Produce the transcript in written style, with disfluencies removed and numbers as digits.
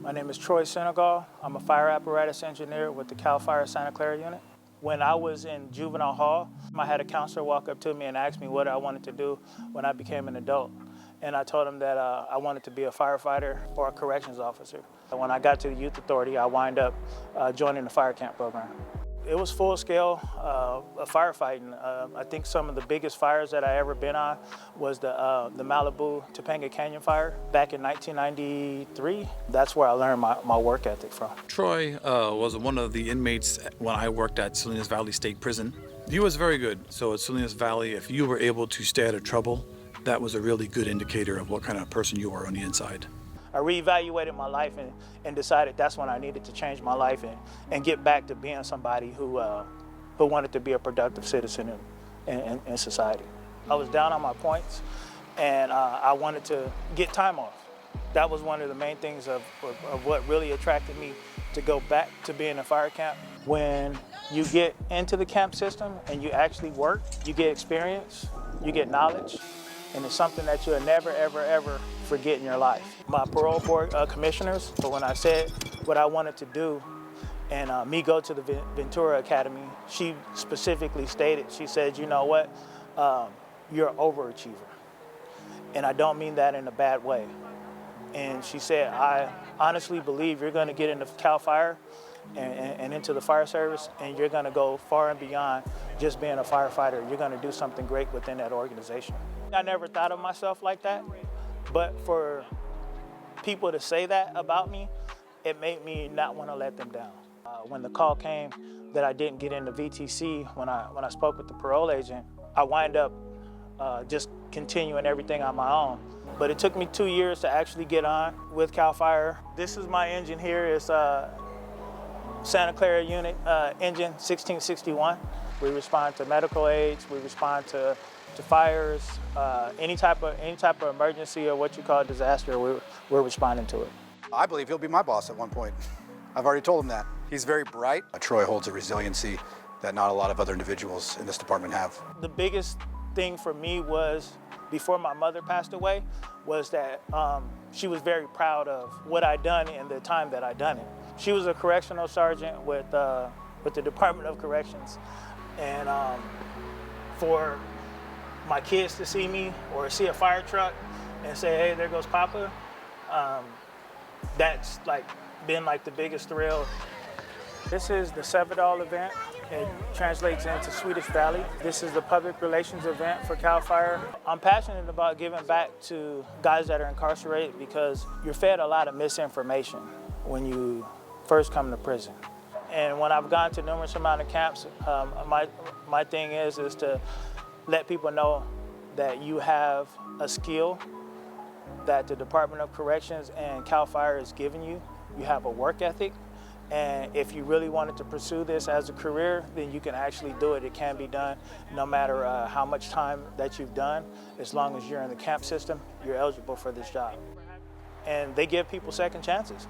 My name is Troy Senegal. I'm a fire apparatus engineer with the Cal Fire Santa Clara unit. When I was in juvenile hall, I had a counselor walk up to me and ask me what I wanted to do when I became an adult. And I told him that I wanted to be a firefighter or a corrections officer. When I got to the youth authority, I wound up joining the fire camp program. It was full-scale firefighting. I think some of the biggest fires that I ever been on was the Malibu Topanga Canyon fire back in 1993. That's where I learned my work ethic from. Troy was one of the inmates when I worked at Salinas Valley State Prison. He was very good. So at Salinas Valley, if you were able to stay out of trouble, that was a really good indicator of what kind of person you were on the inside. I reevaluated my life and decided that's when I needed to change my life and get back to being somebody who wanted to be a productive citizen in society. I was down on my points and I wanted to get time off. That was one of the main things of what really attracted me to go back to being a fire camp. When you get into the camp system and you actually work, you get experience, you get knowledge, and it's something that you'll never, ever, ever forget in your life. My parole board commissioners, but when I said what I wanted to do and me go to the Ventura Academy, she specifically stated, she said, you know what, you're an overachiever. And I don't mean that in a bad way. And she said, I honestly believe you're gonna get into Cal Fire and into the fire service, and you're gonna go far and beyond just being a firefighter. You're gonna do something great within that organization. I never thought of myself like that, but for people to say that about me, it made me not want to let them down. When the call came that I didn't get into VTC, when I spoke with the parole agent, I wind up just continuing everything on my own. But it took me 2 years to actually get on with Cal Fire. This is my engine here. It's Santa Clara unit engine 1661. We respond to medical aids. We respond to fires, any type of emergency or what you call disaster, we're responding to it. I believe he'll be my boss at one point. I've already told him that. He's very bright. Troy holds a resiliency that not a lot of other individuals in this department have. The biggest thing for me was, before my mother passed away, was that she was very proud of what I'd done in the time that I'd done it. She was a correctional sergeant with the Department of Corrections. And for my kids to see me or see a fire truck and say, hey, there goes Papa, that's been the biggest thrill. This is the Sevidal event. It translates into Swedish Valley. This is the public relations event for Cal Fire. I'm passionate about giving back to guys that are incarcerated because you're fed a lot of misinformation when you first come to prison. And when I've gone to numerous amount of camps, my thing is to let people know that you have a skill that the Department of Corrections and Cal Fire is giving you. You have a work ethic, and if you really wanted to pursue this as a career, then you can actually do it. It can be done no matter how much time that you've done. As long as you're in the camp system, you're eligible for this job. And they give people second chances.